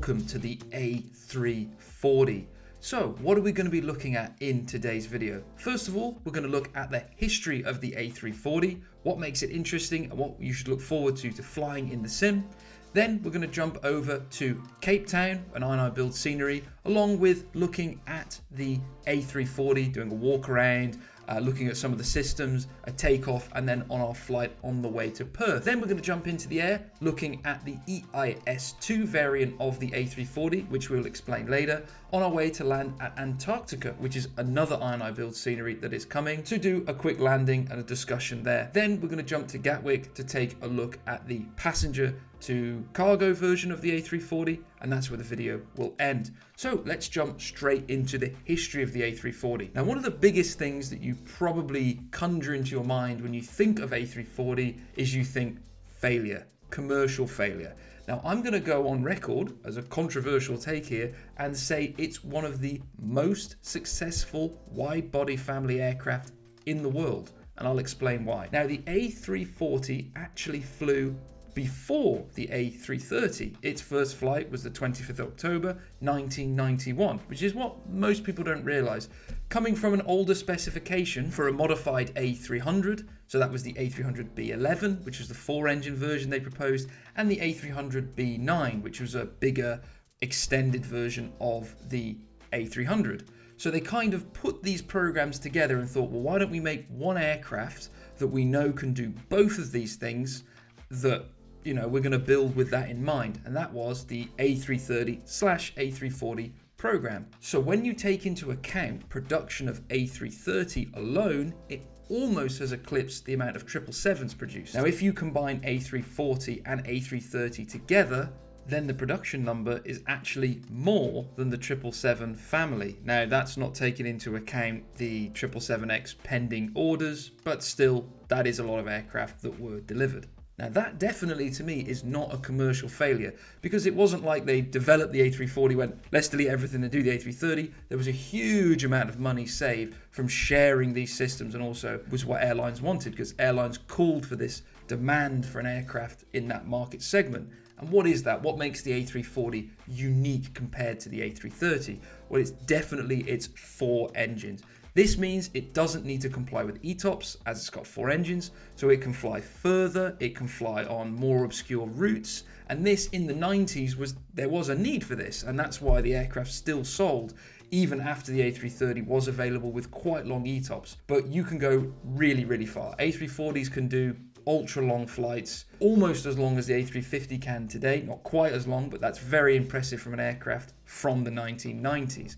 welcome to the A340. So what are we going to be looking at in today's video? First of all, we're going to look at the history of the A340, what makes it interesting and what you should look forward to flying in the sim. Then we're going to jump over to Cape Town and iniBuilds scenery, along with looking at the A340, doing a walk around, looking at some of the systems, a takeoff, and then on our flight on the way to Perth. Then we're going to jump into the air, looking at the EIS2 variant of the A340, which we'll explain later, on our way to land at Antarctica, which is another iniBuilds scenery that is coming, to do a quick landing and a discussion there. Then we're going to jump to Gatwick to take a look at the passenger to cargo version of the A340, and that's where the video will end. So let's jump straight into the history of the A340. Now, one of the biggest things that you probably conjure into your mind when you think of A340 is you think failure, commercial failure. Now, I'm going to go on record as a controversial take here and say it's one of the most successful wide-body family aircraft in the world, and I'll explain why. Now, the A340 actually flew before the A330. Its first flight was the 25th of October 1991, which is what most people don't realize. Coming from an older specification for a modified A300, so that was the A300B11, which was the 4-engine version they proposed, and the A300B9, which was a bigger, extended version of the A300. So they kind of put these programs together and thought, well, why don't we make one aircraft that we know can do both of these things, that we're going to build with that in mind, and that was the A330/A340 program. So when you take into account production of A330 alone, it almost has eclipsed the amount of 777s produced. Now, if you combine A340 and A330 together, then the production number is actually more than the 777 family. Now, that's not taking into account the 777X pending orders, but still, that is a lot of aircraft that were delivered. Now, that definitely to me is not a commercial failure, because it wasn't like they developed the A340, went, let's delete everything and do the A330. There was a huge amount of money saved from sharing these systems, and also was what airlines wanted, because airlines called for this demand for an aircraft in that market segment. And what is that? What makes the A340 unique compared to the A330? Well, it's definitely its 4 engines. This means it doesn't need to comply with ETOPS, as it's got 4 engines, so it can fly further, it can fly on more obscure routes, and this in the 90s there was a need for this, and that's why the aircraft still sold even after the A330 was available with quite long ETOPS. But you can go really, really far. A340s can do ultra long flights, almost as long as the A350 can today, not quite as long, but that's very impressive from an aircraft from the 1990s.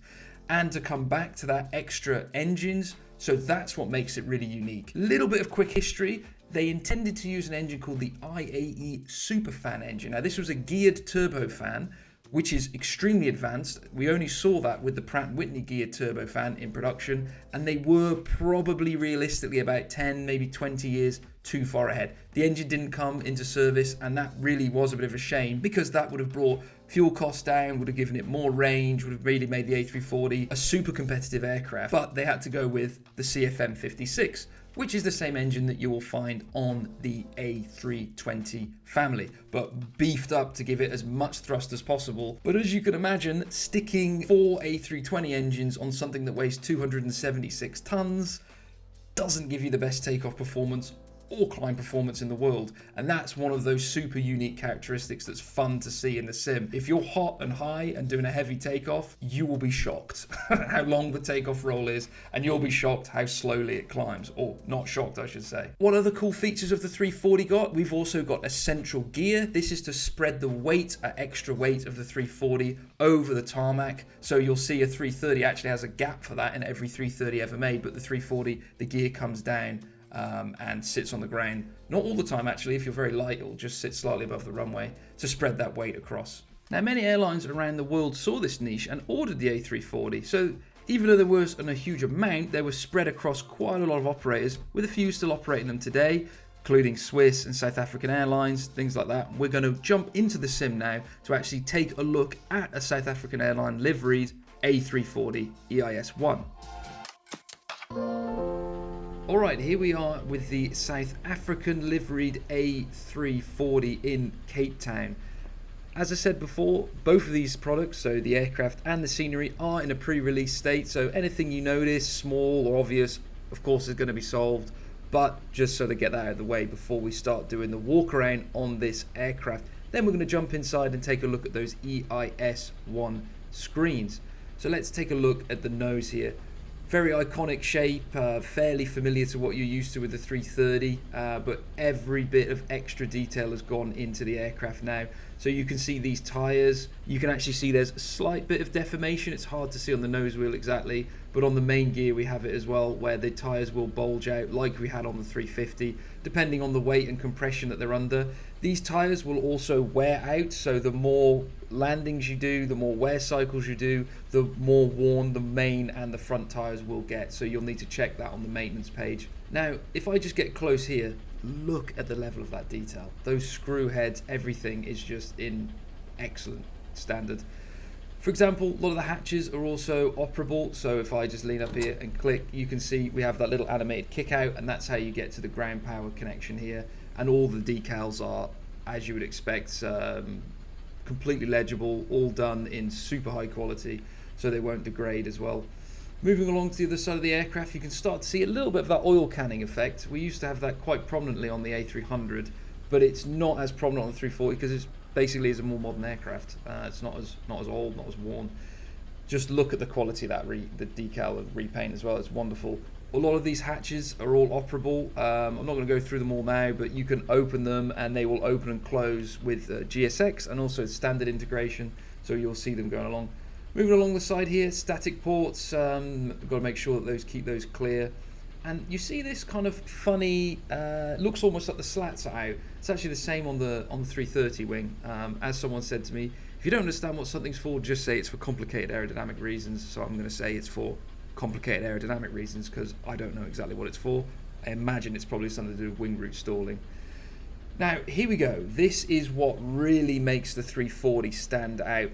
And to come back to that extra engines, so that's what makes it really unique. Little bit of quick history. They intended to use an engine called the IAE Superfan engine. Now, this was a geared turbofan, which is extremely advanced. We only saw that with the Pratt & Whitney geared turbofan in production, and they were probably realistically about 10, maybe 20 years too far ahead. The engine didn't come into service, and that really was a bit of a shame, because that would have brought fuel costs down, would have given it more range, would have really made the A340 a super competitive aircraft. But they had to go with the CFM56, which is the same engine that you will find on the A320 family, but beefed up to give it as much thrust as possible. But as you can imagine, sticking 4 A320 engines on something that weighs 276 tons doesn't give you the best takeoff performance or climb performance in the world, and that's one of those super unique characteristics that's fun to see in the sim. If you're hot and high and doing a heavy takeoff, you will be shocked how long the takeoff roll is, and you'll be shocked how slowly it climbs, or not shocked, I should say. What other cool features of the 340 got? We've also got a central gear. This is to spread the weight, extra weight of the 340 over the tarmac. So you'll see a 330 actually has a gap for that in every 330 ever made, but the 340, the gear comes down and sits on the ground. Not all the time, actually. If you're very light, it'll just sit slightly above the runway to spread that weight across. Now, many airlines around the world saw this niche and ordered the A340. So even though there wasn't a huge amount, they were spread across quite a lot of operators, with a few still operating them today, including Swiss and South African Airlines, things like that. We're going to jump into the sim now to actually take a look at a South African airline liveried A340 EIS1. Alright, here we are with the South African liveried A340 in Cape Town. As I said before, both of these products, so the aircraft and the scenery, are in a pre-release state, so anything you notice, small or obvious, of course is going to be solved, but just so to get that out of the way before we start doing the walk around on this aircraft. Then we're going to jump inside and take a look at those EIS-1 screens. So let's take a look at the nose here. Very iconic shape, fairly familiar to what you're used to with the 330, but every bit of extra detail has gone into the aircraft now. So you can see these tyres, you can actually see there's a slight bit of deformation. It's hard to see on the nose wheel exactly, but on the main gear we have it as well, where the tyres will bulge out like we had on the 350, depending on the weight and compression that they're under. These tyres will also wear out, so the more landings you do, the more wear cycles you do, the more worn the main and the front tyres will get. So you'll need to check that on the maintenance page. Now, if I just get close here, look at the level of that detail. Those screw heads, everything is just in excellent standard. For example, a lot of the hatches are also operable, so if I just lean up here and click, you can see we have that little animated kick out, and that's how you get to the ground power connection here. And all the decals are, as you would expect, completely legible, all done in super high quality, so they won't degrade as well. Moving along to the other side of the aircraft, you can start to see a little bit of that oil canning effect. We used to have that quite prominently on the A300, but it's not as prominent on the 340 because it's basically is a more modern aircraft. It's not as old, not as worn. Just look at the quality of that the decal and repaint as well. It's wonderful. A lot of these hatches are all operable. I'm not going to go through them all now, but you can open them and they will open and close with GSX and also standard integration, so you'll see them going along. Moving along the side here, static ports, we've got to make sure that keep those clear. And you see this kind of funny, looks almost like the slats are out. It's actually the same on the 330 wing. As someone said to me, if you don't understand what something's for, just say it's for complicated aerodynamic reasons. So I'm going to say it's for complicated aerodynamic reasons because I don't know exactly what it's for. I imagine it's probably something to do with wing root stalling. Now, here we go. This is what really makes the 340 stand out.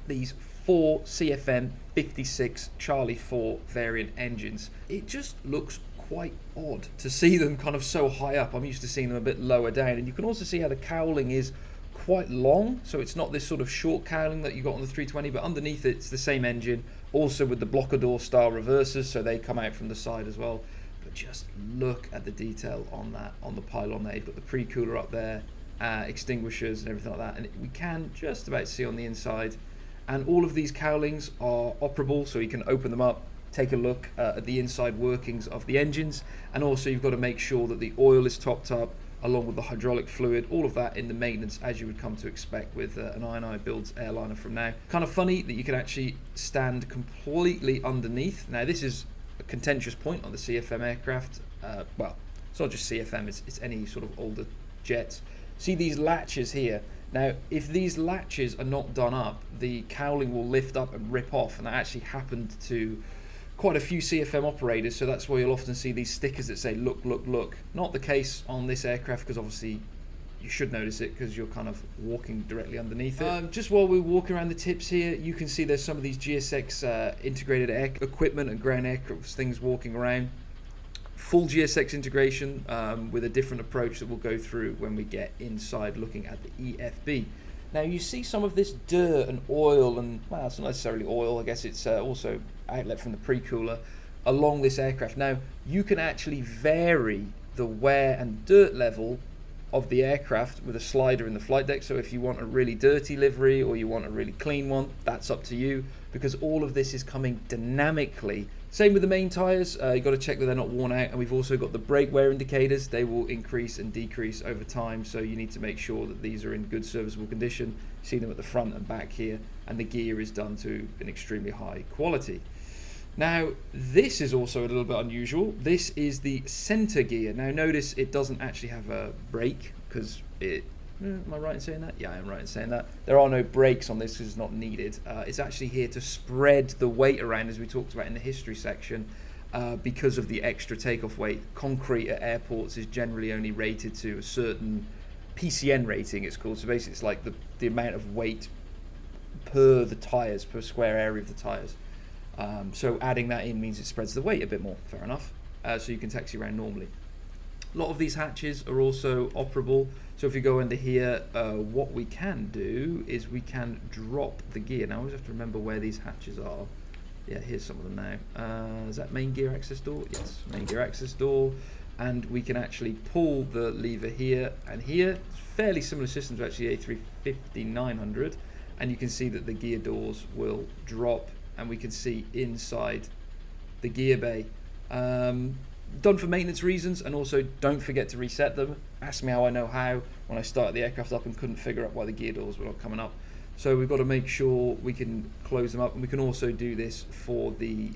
These 4 CFM56 Charlie 4 variant engines. It just looks quite odd to see them kind of so high up. I'm used to seeing them a bit lower down, and you can also see how the cowling is quite long, so it's not this sort of short cowling that you got on the 320, but underneath it's the same engine, also with the blocker door style reversers, so they come out from the side as well. But just look at the detail on that, on the pylon there. You've got the pre-cooler up there, extinguishers and everything like that, and we can just about see on the inside. And all of these cowlings are operable, so you can open them up, take a look at the inside workings of the engines, and also you've got to make sure that the oil is topped up along with the hydraulic fluid, all of that in the maintenance as you would come to expect with an iniBuilds airliner from now. Kind of funny that you can actually stand completely underneath. Now this is a contentious point on the CFM aircraft. Well, it's not just CFM, it's any sort of older jets. See these latches here. Now, if these latches are not done up, the cowling will lift up and rip off, and that actually happened to quite a few CFM operators, so that's why you'll often see these stickers that say, look, look, look. Not the case on this aircraft, because obviously you should notice it because you're kind of walking directly underneath it. Just while we're walking around the tips here, you can see there's some of these GSX integrated air equipment and ground aircraft things walking around. Full GSX integration with a different approach that we'll go through when we get inside looking at the EFB. Now you see some of this dirt and oil, and well, it's not necessarily oil, I guess it's also outlet from the pre-cooler along this aircraft. Now you can actually vary the wear and dirt level of the aircraft with a slider in the flight deck. So if you want a really dirty livery or you want a really clean one, that's up to you, because all of this is coming dynamically. Same with the main tyres, you've got to check that they're not worn out, and we've also got the brake wear indicators. They will increase and decrease over time, so you need to make sure that these are in good serviceable condition. You see them at the front and back here, and the gear is done to an extremely high quality. Now this is also a little bit unusual. This is the center gear. Now notice it doesn't actually have a brake, because am I right in saying that? Yeah, I am right in saying that. There are no brakes on this because it's not needed. It's actually here to spread the weight around, as we talked about in the history section, because of the extra takeoff weight. Concrete at airports is generally only rated to a certain PCN rating, it's called. So basically it's like the amount of weight per the tyres, per square area of the tyres. So adding that in means it spreads the weight a bit more, fair enough. So you can taxi around normally. A lot of these hatches are also operable. So if you go under here, what we can do is we can drop the gear. Now I always have to remember where these hatches are. Yeah, here's some of them now. Is that main gear access door? Yes, main gear access door. And we can actually pull the lever here and here. It's fairly similar system to actually A350-900. And you can see that the gear doors will drop and we can see inside the gear bay. Done for maintenance reasons, and also don't forget to reset them. Ask me how I know how when I started the aircraft up and couldn't figure out why the gear doors were not coming up. So we've got to make sure we can close them up, and we can also do this for the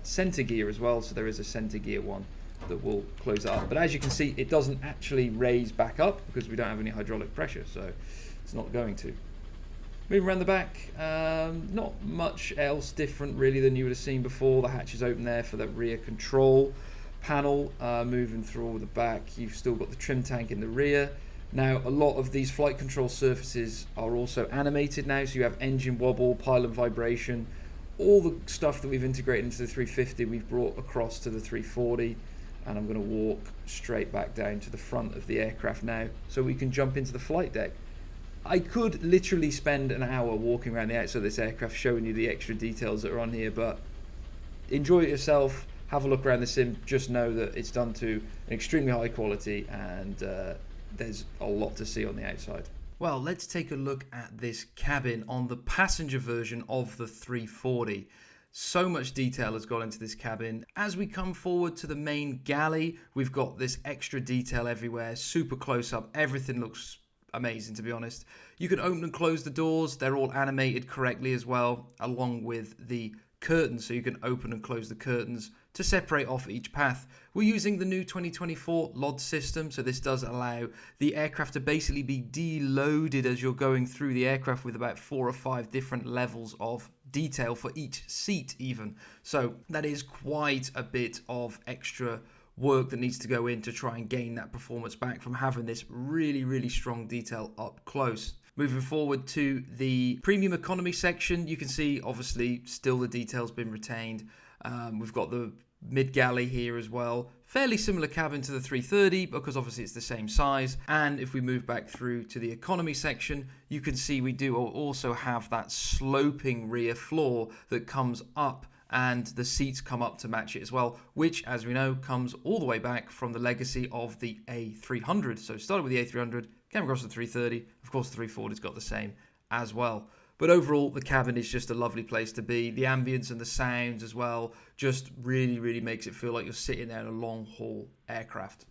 center gear as well. So there is a center gear one that will close it up. But as you can see, it doesn't actually raise back up because we don't have any hydraulic pressure, so it's not going to. Moving around the back, not much else different really than you would have seen before. The hatch is open there for the rear control panel. Moving through all the back, you've still got the trim tank in the rear. Now a lot of these flight control surfaces are also animated now, so you have engine wobble, pilot vibration, all the stuff that we've integrated into the 350 we've brought across to the 340. And I'm going to walk straight back down to the front of the aircraft now so we can jump into the flight deck. I could literally spend an hour walking around the outside of this aircraft showing you the extra details that are on here, but enjoy it yourself. Have a look around the sim. Just know that it's done to an extremely high quality, and there's a lot to see on the outside. Well, let's take a look at this cabin on the passenger version of the 340. So much detail has gone into this cabin. As we come forward to the main galley, we've got this extra detail everywhere, super close up. Everything looks amazing, to be honest. You can open and close the doors. They're all animated correctly as well, along with the curtains, so you can open and close the curtains to separate off each path. We're using the new 2024 LOD system, so this does allow the aircraft to basically be deloaded as you're going through the aircraft with about 4 or 5 different levels of detail for each seat even. So that is quite a bit of extra work that needs to go in to try and gain that performance back from having this really strong detail up close. Moving forward to the premium economy section, you can see obviously still the detail's been retained. We've got the mid galley here as well. Fairly similar cabin to the 330 because obviously it's the same size. And if we move back through to the economy section, you can see we do also have that sloping rear floor that comes up, and the seats come up to match it as well, which, as we know, comes all the way back from the legacy of the A300. So started with the A300, came across the 330. Of course, the 340's got the same as well. But overall, the cabin is just a lovely place to be. The ambience and the sounds as well just really makes it feel like you're sitting there in a long-haul aircraft.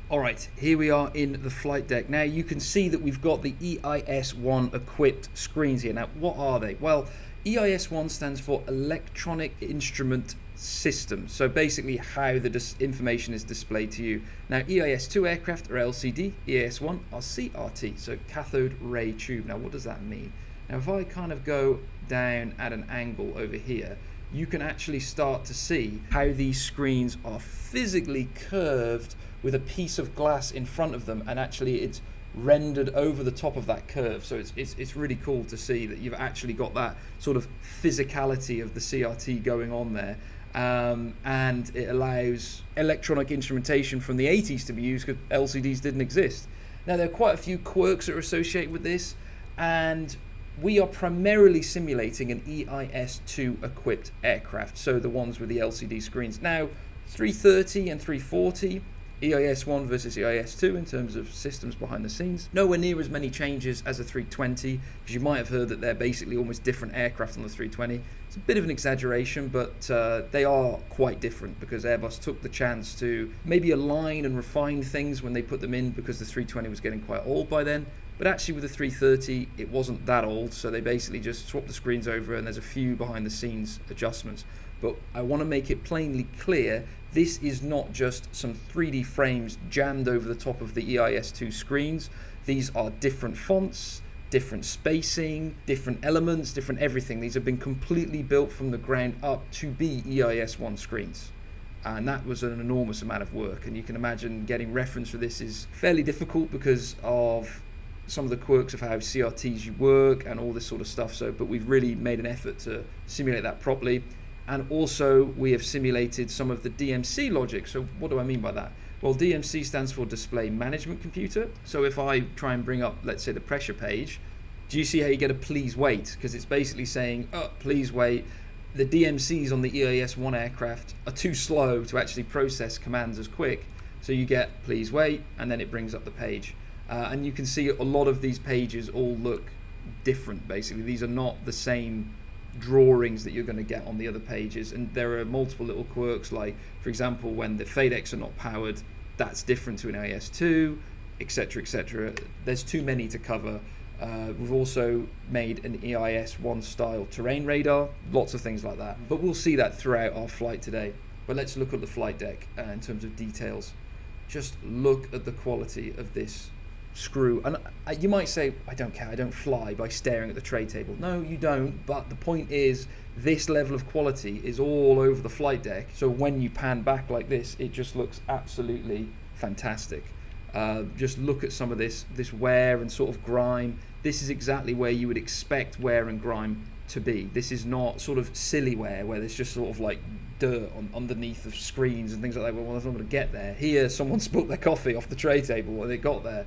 All right, here we are in the flight deck. Now, you can see that we've got the EIS-1 equipped screens here. Now, what are they? Well, EIS-1 stands for Electronic Instrument System. So basically how the information is displayed to you. Now, EIS-2 aircraft are LCD, EIS-1 are CRT, so cathode ray tube. Now, what does that mean? Now, if I kind of go down at an angle over here, you can actually start to see how these screens are physically curved with a piece of glass in front of them, and actually it's rendered over the top of that curve. So it's really cool to see that you've actually got that sort of physicality of the CRT going on there. And it allows electronic instrumentation from the 80s to be used because LCDs didn't exist. Now, there are quite a few quirks that are associated with this, and we are primarily simulating an EIS-2 equipped aircraft, so the ones with the LCD screens. Now, 330 and 340, EIS-1 versus EIS-2 in terms of systems behind the scenes. Nowhere near as many changes as a 320, because you might have heard that they're basically almost different aircraft on the 320. It's a bit of an exaggeration, but they are quite different because Airbus took the chance to maybe align and refine things when they put them in, because the 320 was getting quite old by then. But actually with the 330, it wasn't that old, so they basically just swapped the screens over, and there's a few behind the scenes adjustments. But I want to make it plainly clear, this is not just some 3D frames jammed over the top of the EIS-2 screens. These are different fonts, different spacing, different elements, different everything. These have been completely built from the ground up to be EIS-1 screens. And that was an enormous amount of work, and you can imagine getting reference for this is fairly difficult because of some of the quirks of how CRTs work and all this sort of stuff. But we've really made an effort to simulate that properly. And also we have simulated some of the DMC logic. So what do I mean by that? Well, DMC stands for Display Management Computer. So if I try and bring up, let's say, the pressure page, do you see how you get a please wait? Because it's basically saying, oh, please wait. The DMCs on the EAS-1 aircraft are too slow to actually process commands as quick. So you get please wait, and then it brings up the page. And you can see a lot of these pages all look different, basically. These are not the same drawings that you're going to get on the other pages, and there are multiple little quirks, like for example when the FADECs are not powered, that's different to an AS2, etc, etc. There's too many to cover. We've also made an EIS-1 style terrain radar, lots of things like that, but we'll see that throughout our flight today. But let's look at the flight deck in terms of details. Just look at the quality of this screw. And you might say, I don't care, I don't fly by staring at the tray table. No, you don't, but the point is this level of quality is all over the flight deck, so when you pan back like this, it just looks absolutely fantastic. Just look at some of this wear and sort of grime. This is exactly where you would expect wear and grime to be. This is not sort of silly wear where there's just sort of like dirt underneath of screens and things like that. Well, that's not going to get there. Here, someone spilt their coffee off the tray table when they got there.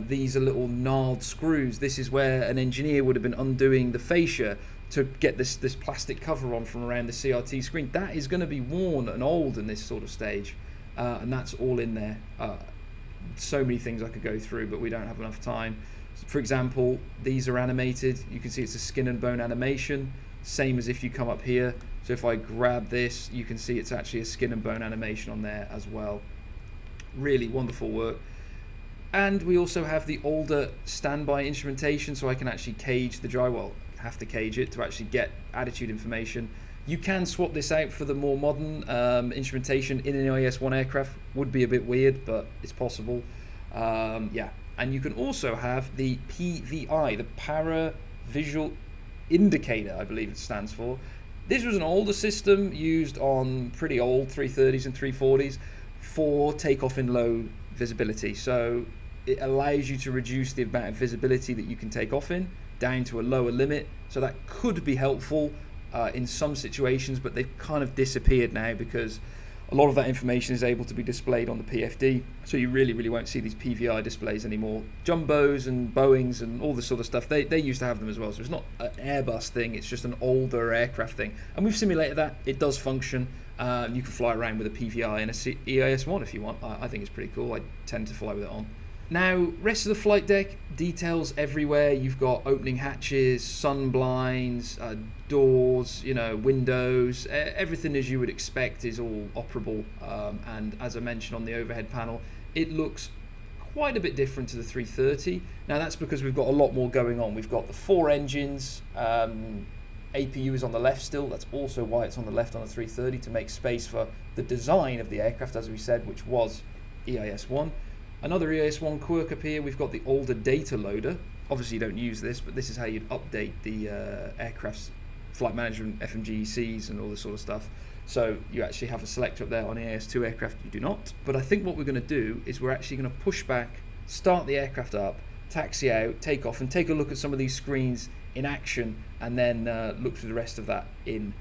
These are little gnarled screws. This is where an engineer would have been undoing the fascia to get this plastic cover on from around the CRT screen. That is going to be worn and old in this sort of stage, and that's all in there. So many things I could go through, but we don't have enough time. For example, these are animated. You can see it's a skin and bone animation, same as if you come up here. So if I grab this, you can see it's actually a skin and bone animation on there as well. Really wonderful work. And we also have the older standby instrumentation, so I can actually cage the drywall. Have to cage it to actually get attitude information. You can swap this out for the more modern instrumentation in an EAS-1 aircraft. Would be a bit weird, but it's possible. Yeah, and you can also have the PVI, the Para Visual Indicator, I believe it stands for. This was an older system used on pretty old 330s and 340s for takeoff in low visibility. So it allows you to reduce the amount of visibility that you can take off in down to a lower limit. So that could be helpful in some situations, but they've kind of disappeared now because a lot of that information is able to be displayed on the PFD, so you really won't see these PVI displays anymore. Jumbos and Boeings and all this sort of stuff, they used to have them as well, so it's not an Airbus thing, it's just an older aircraft thing, and we've simulated that. It does function. You can fly around with a PVI and a EAS-1 if you want. I think it's pretty cool. I tend to fly with it on. Now, rest of the flight deck, details everywhere. You've got opening hatches, sun blinds, doors, windows. Everything as you would expect is all operable. And as I mentioned on the overhead panel, it looks quite a bit different to the 330. Now, that's because we've got a lot more going on. We've got the 4 engines. APU is on the left still. That's also why it's on the left on the 330, to make space for the design of the aircraft, as we said, which was EAS-1. Another EAS-1 quirk up here, we've got the older data loader. Obviously you don't use this, but this is how you'd update the aircraft's flight management, FMGCs and all this sort of stuff. So you actually have a selector up there. On EAS-2 aircraft you do not. But I think what we're going to do is we're actually going to push back, start the aircraft up, taxi out, take off, and take a look at some of these screens in action, and then look through the rest of that in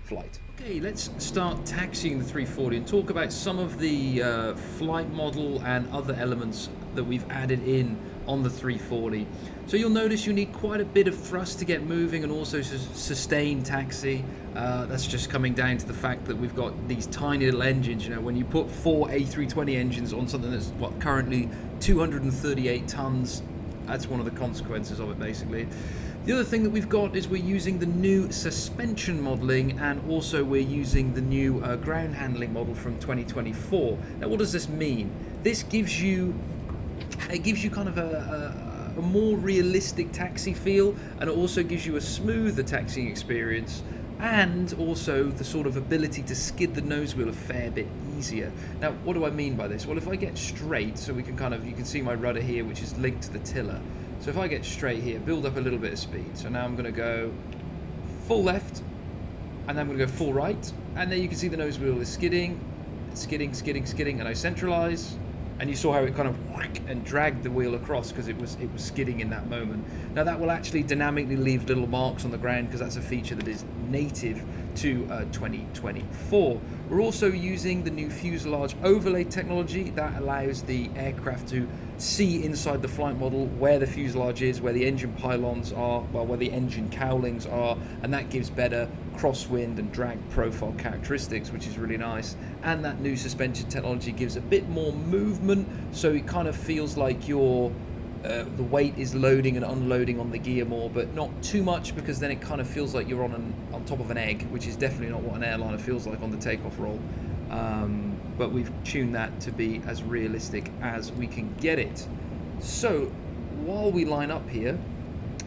flight. Okay, let's start taxiing the 340 and talk about some of the flight model and other elements that we've added in on the 340. So you'll notice you need quite a bit of thrust to get moving and also sustain taxi. That's just coming down to the fact that we've got these tiny little engines. When you put 4 A320 engines on something that's currently 238 tons, that's one of the consequences of it, basically. The other thing that we've got is we're using the new suspension modelling, and also we're using the new ground handling model from 2024. Now, what does this mean? This gives you kind of a more realistic taxi feel, and it also gives you a smoother taxiing experience, and also the sort of ability to skid the nose wheel a fair bit easier. Now, what do I mean by this? Well, if I get straight, so we can you can see my rudder here, which is linked to the tiller. So if I get straight here, build up a little bit of speed. So now I'm going to go full left, and then I'm going to go full right, and there you can see the nose wheel is skidding, and I centralize, and you saw how it kind of and dragged the wheel across because it was skidding in that moment. Now that will actually dynamically leave little marks on the ground because that's a feature that is native to 2024. We're also using the new fuselage overlay technology that allows the aircraft to see inside the flight model where the fuselage is, where the engine pylons are, well, where the engine cowlings are, and that gives better crosswind and drag profile characteristics, which is really nice. And that new suspension technology gives a bit more movement, so it kind of feels like you're the weight is loading and unloading on the gear more, but not too much, because then it kind of feels like you're on top of an egg, which is definitely not what an airliner feels like on the takeoff roll. But we've tuned that to be as realistic as we can get it. So while we line up here,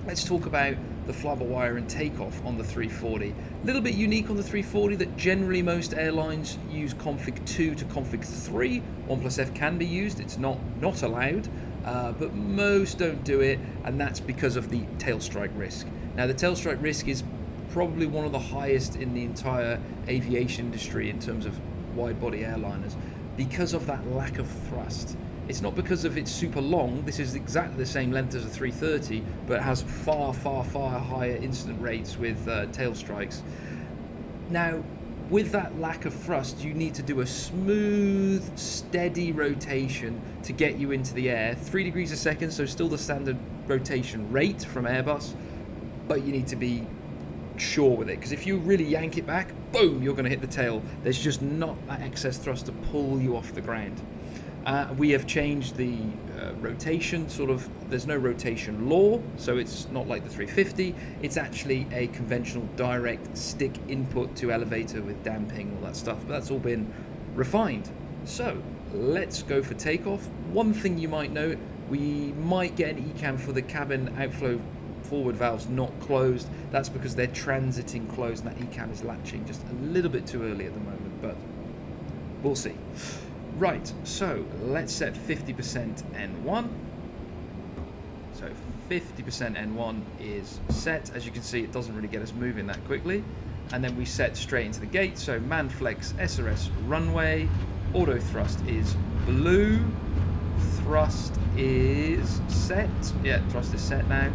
let's talk about the fly-by-wire and takeoff on the 340. A little bit unique on the 340 that generally most airlines use config 2 to config 3. 1+F can be used, it's not allowed. But most don't do it, and that's because of the tail strike risk. Now, the tail strike risk is probably one of the highest in the entire aviation industry in terms of wide-body airliners, because of that lack of thrust. It's not because of it's super long. This is exactly the same length as a 330, but it has far higher incident rates with tail strikes. Now, with that lack of thrust, you need to do a smooth, steady rotation to get you into the air. 3 degrees a second, so still the standard rotation rate from Airbus, but you need to be sure with it, because if you really yank it back, boom, you're going to hit the tail. There's just not that excess thrust to pull you off the ground. We have changed the rotation, there's no rotation law, so it's not like the 350. It's actually a conventional direct stick input to elevator with damping, all that stuff, but that's all been refined. So let's go for takeoff. One thing you might note, we might get an ECAM for the cabin outflow forward valves not closed. That's because they're transiting closed and that ECAM is latching just a little bit too early at the moment, but we'll see. Right, so let's set 50% N1. So 50% N1 is set. As you can see, it doesn't really get us moving that quickly. And then we set straight into the gate. So Manflex SRS runway. Auto thrust is blue. Thrust is set. Yeah, thrust is set now.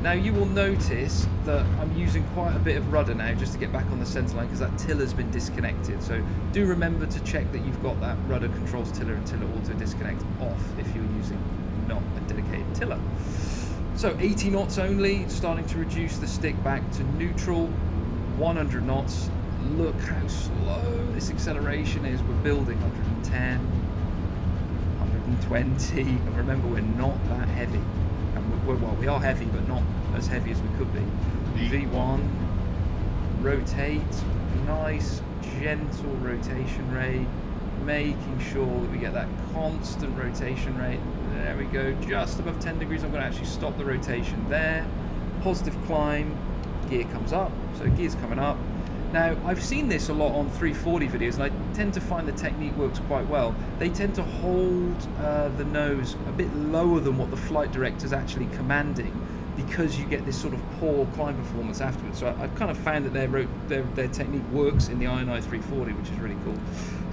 Now you will notice that I'm using quite a bit of rudder now just to get back on the centerline, because that tiller's been disconnected. So do remember to check that you've got that rudder controls tiller and tiller auto disconnect off if you're using not a dedicated tiller. So 80 knots only, starting to reduce the stick back to neutral. 100 knots. Look how slow this acceleration is. We're building 110, 120, and remember, we're not that heavy. Well, we are heavy, but not as heavy as we could be. V1, rotate, nice, gentle rotation rate, making sure that we get that constant rotation rate. There we go, just above 10 degrees. I'm going to actually stop the rotation there. Positive climb, gear comes up, so gear's coming up. Now, I've seen this a lot on 340 videos, and I tend to find the technique works quite well. They tend to hold the nose a bit lower than what the flight director's actually commanding, because you get this sort of poor climb performance afterwards. So I've kind of found that their technique works in the iniBuilds 340, which is really cool.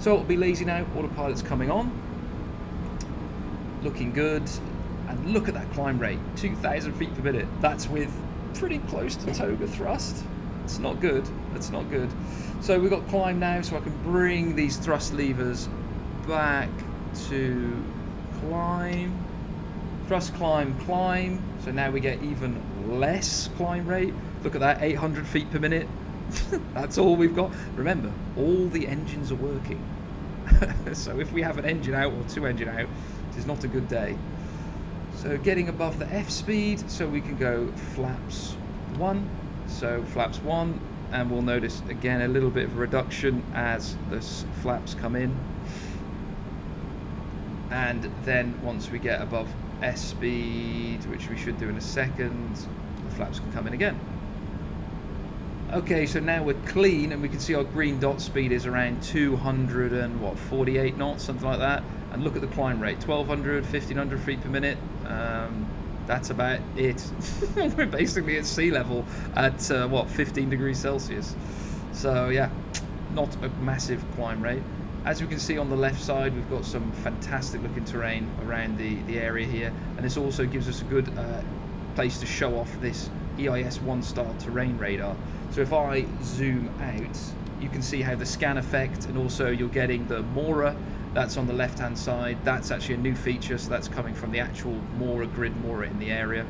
So it'll be lazy now. Autopilot's coming on. Looking good. And look at that climb rate, 2,000 feet per minute. That's with pretty close to toga thrust. It's not good. It's not good. So we've got climb now, so I can bring these thrust levers back to climb. Thrust, climb, climb. So now we get even less climb rate. Look at that, 800 feet per minute. That's all we've got. Remember, all the engines are working. So if we have an engine out or two engine out, it is not a good day. So getting above the F speed, so we can go flaps 1. So flaps 1, and we'll notice again a little bit of a reduction as the flaps come in. And then once we get above S speed, which we should do in a second, the flaps can come in again. Okay, so now we're clean, and we can see our green dot speed is around 248 knots, something like that. And look at the climb rate, 1,200, 1,500 feet per minute. That's about it. We're basically at sea level at 15 degrees Celsius. So yeah, not a massive climb rate. As we can see on the left side, we've got some fantastic looking terrain around the area here, and this also gives us a good place to show off this EIS 1-star terrain radar. So if I zoom out, you can see how the scan effect, and also you're getting the Mora, that's on the left hand side. That's actually a new feature, so that's coming from the actual Mora grid Mora in the area.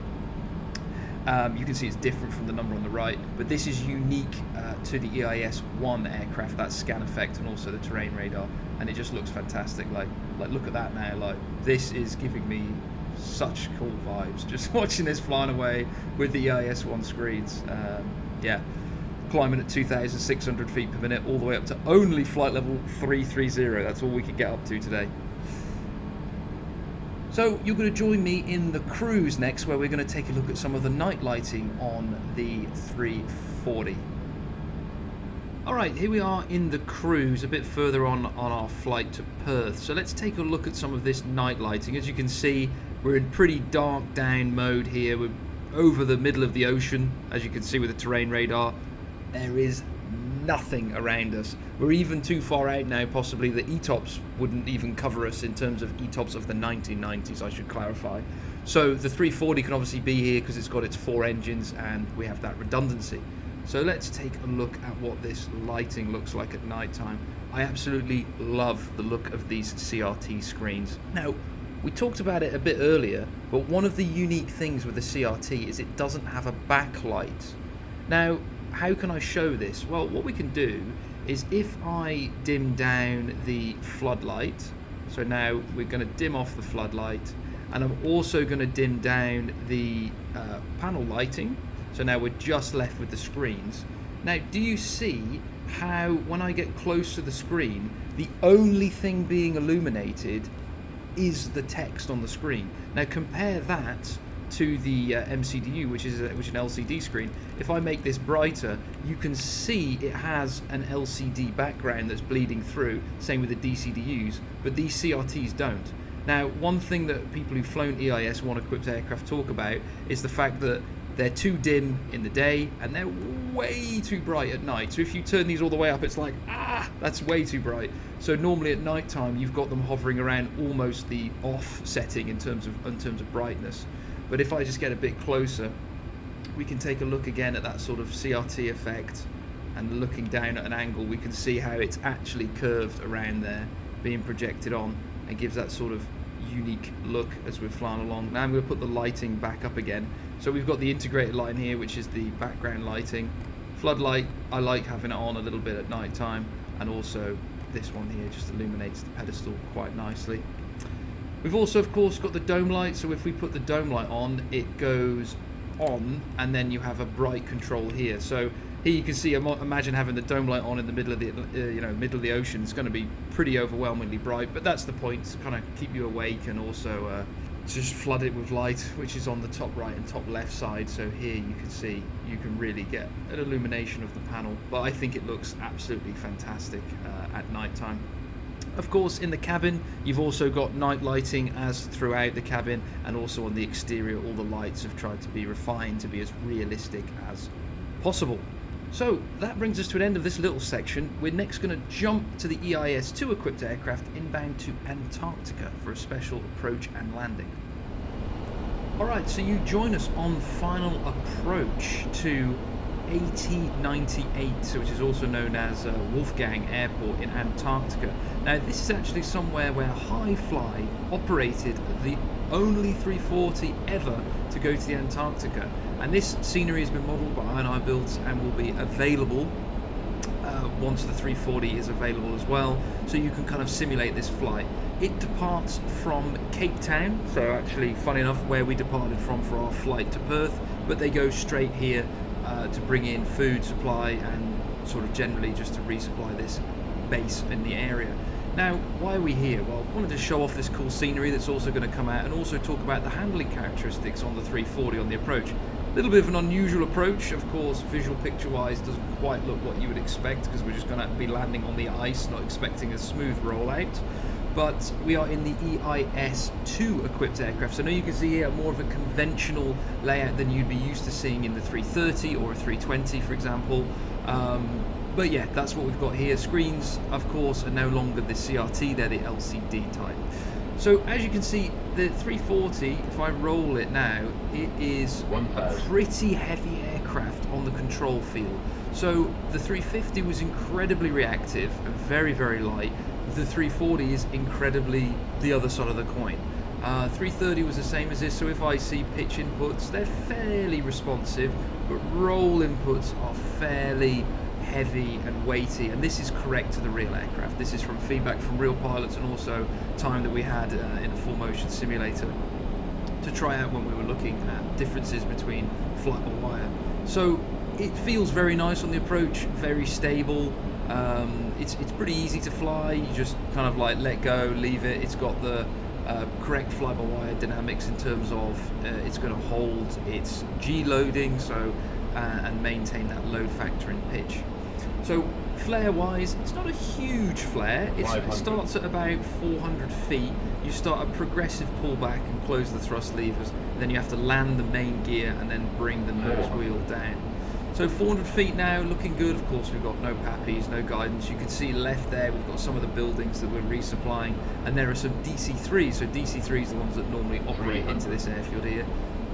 You can see it's different from the number on the right, but this is unique to the EIS-1 aircraft, that scan effect and also the terrain radar, and it just looks fantastic. Like look at that now. Like, this is giving me such cool vibes just watching this flying away with the EIS-1 screens. Yeah, climbing at 2,600 feet per minute all the way up to only flight level 330. That's all we could get up to today. So you're going to join me in the cruise next, where we're going to take a look at some of the night lighting on the 340. Alright, here we are in the cruise, a bit further on our flight to Perth. So let's take a look at some of this night lighting. As you can see, we're in pretty dark down mode here. We're over the middle of the ocean, as you can see with the terrain radar. There is nothing around us. We're even too far out now, possibly the ETOPS wouldn't even cover us in terms of ETOPS of the 1990s, I should clarify. So the 340 can obviously be here because it's got its 4 engines and we have that redundancy. So let's take a look at what this lighting looks like at night time. I absolutely love the look of these CRT screens. Now, we talked about it a bit earlier, but one of the unique things with the CRT is it doesn't have a backlight. Now, how can I show this? Well, what we can do is if I dim down the floodlight, so now we're going to dim off the floodlight, and I'm also going to dim down the panel lighting, so now we're just left with the screens. Now, do you see how when I get close to the screen, the only thing being illuminated is the text on the screen? Now compare that to the MCDU, which is an LCD screen. If I make this brighter, you can see it has an LCD background that's bleeding through, same with the DCDUs, but these CRTs don't. Now, one thing that people who've flown EIS-1 equipped aircraft talk about is the fact that they're too dim in the day and they're way too bright at night. So if you turn these all the way up, it's like, that's way too bright. So normally at night time, you've got them hovering around almost the off setting in terms of brightness. But if I just get a bit closer, we can take a look again at that sort of CRT effect, and looking down at an angle, we can see how it's actually curved around there, being projected on, and gives that sort of unique look as we're flying along. Now I'm going to put the lighting back up again. So we've got the integrated lighting here, which is the background lighting. Floodlight, I like having it on a little bit at night time, and also this one here just illuminates the pedestal quite nicely. We've also, of course, got the dome light, so if we put the dome light on, it goes on, and then you have a bright control here. So here you can see, imagine having the dome light on in the middle of the middle of the ocean. It's going to be pretty overwhelmingly bright, but that's the point, to kind of keep you awake and also just flood it with light, which is on the top right and top left side. So here you can see, you can really get an illumination of the panel, but I think it looks absolutely fantastic at night time. Of course, in the cabin, you've also got night lighting as throughout the cabin, and also on the exterior, all the lights have tried to be refined to be as realistic as possible. So that brings us to an end of this little section. We're next going to jump to the EIS-2 equipped aircraft inbound to Antarctica for a special approach and landing. Alright, so you join us on final approach to AT98, which is also known as Wolfgang Airport in Antarctica. Now, this is actually somewhere where Hi-Fly operated the only 340 ever to go to the Antarctica. And this scenery has been modelled by iniBuilds and will be available once the 340 is available as well, so you can kind of simulate this flight. It departs from Cape Town, so actually, funny enough, where we departed from for our flight to Perth, but they go straight here to bring in food supply and sort of generally just to resupply this base in the area. Now, why are we here? Well, I wanted to show off this cool scenery that's also going to come out, and also talk about the handling characteristics on the 340 on the approach. A little bit of an unusual approach, of course, visual picture wise doesn't quite look what you would expect, because we're just going to be landing on the ice, not expecting a smooth rollout. But we are in the EIS-2 equipped aircraft, so now you can see here more of a conventional layout than you'd be used to seeing in the 330 or a 320, for example. But yeah, that's what we've got here. Screens, of course, are no longer the CRT, they're the LCD type. So as you can see, the 340, if I roll it now, it is a pretty heavy aircraft on the control field. So the 350 was incredibly reactive and very, very light. The 340 is incredibly the other side of the coin. 330 was the same as this, so if I see pitch inputs, they're fairly responsive, but roll inputs are fairly heavy and weighty, and this is correct to the real aircraft. This is from feedback from real pilots and also time that we had in a full motion simulator to try out when we were looking at differences between flight by wire. So it feels very nice on the approach, very stable. It's pretty easy to fly. You just kind of like let go, leave it. It's got the correct fly-by-wire dynamics in terms of it's going to hold its G loading, so and maintain that load factor in pitch. So flare-wise, it's not a huge flare. It starts at about 400 feet. You start a progressive pullback and close the thrust levers. And then you have to land the main gear and then bring the nose wheel down. So 400 feet now, looking good. Of course, we've got no PAPIs, no guidance. You can see left there, we've got some of the buildings that we're resupplying, and there are some DC-3s. So DC-3s are the ones that normally operate into this airfield here.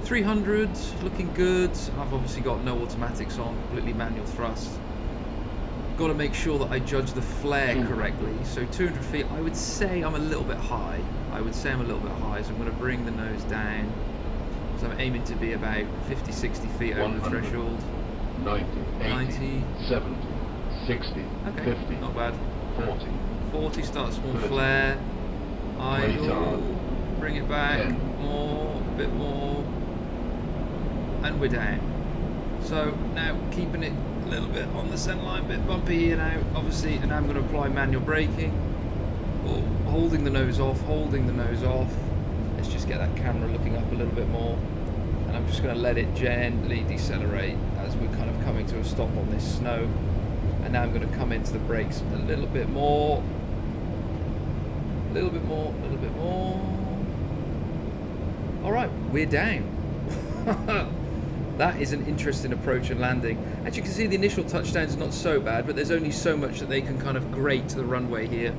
300, looking good. I've obviously got no automatics on, completely manual thrust. Got to make sure that I judge the flare correctly. So 200 feet, I would say I'm a little bit high. So I'm going to bring the nose down. So I'm aiming to be about 50, 60 feet over the threshold. 90, 80, 70, 60, okay, 50, not bad. 40. 40, start small flare. Idle, bring it back, 10. more, a bit more, and we're down. So now keeping it a little bit on the centre line, a bit bumpy here now, obviously, and now I'm going to apply manual braking. Oh, holding the nose off. Let's just get that camera looking up a little bit more. And I'm just going to let it gently decelerate as we're kind of coming to a stop on this snow. And now I'm going to come into the brakes a little bit more. A little bit more. Alright, we're down. That is an interesting approach and landing. As you can see, the initial touchdown's not so bad, but there's only so much that they can kind of grate the runway here.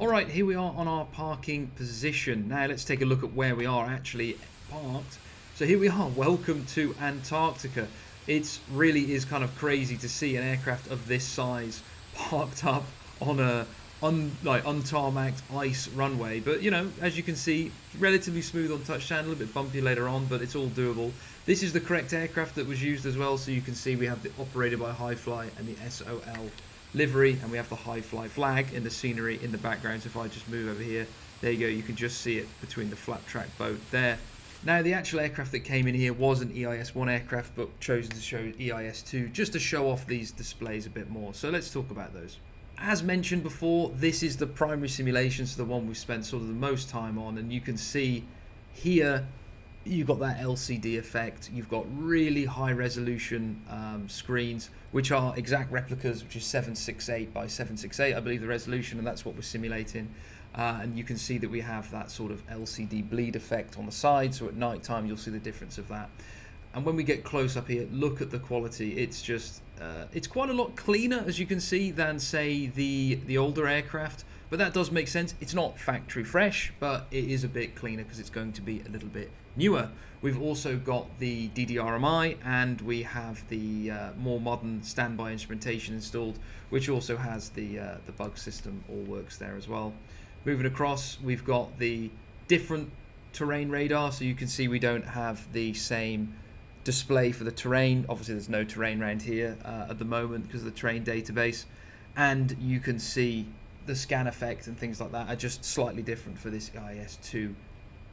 Alright, here we are on our parking position. Now let's take a look at where we are actually parked. So here we are, welcome to Antarctica. It really is kind of crazy to see an aircraft of this size parked up on a untarmacked ice runway. But you know, as you can see, relatively smooth on touchdown, a little bit bumpy later on, but it's all doable. This is the correct aircraft that was used as well, so you can see we have the operated by Hi-Fly and the SOL livery, and we have the Hi-Fly flag in the scenery in the background. So if I just move over here, there you go, you can just see it between the flat track boat there. Now, the actual aircraft that came in here was an EIS-1 aircraft, but chosen to show EIS-2 just to show off these displays a bit more. So let's talk about those. As mentioned before, this is the primary simulation, so the one we've spent sort of the most time on, and you can see here you've got that LCD effect. You've got really high resolution screens, which are exact replicas, which is 768 by 768, I believe the resolution, and that's what we're simulating. And you can see that we have that sort of LCD bleed effect on the side, so at night time you'll see the difference of that. And when we get close up here, look at the quality. It's just it's quite a lot cleaner, as you can see, than say the older aircraft, but that does make sense. It's not factory fresh, but it is a bit cleaner because it's going to be a little bit newer. We've also got the DDRMI, and we have the more modern standby instrumentation installed, which also has the bug system all works there as well. Moving across, we've got the different terrain radar, so you can see we don't have the same display for the terrain. Obviously there's no terrain around here at the moment because of the terrain database, and you can see the scan effect and things like that are just slightly different for this EIS-2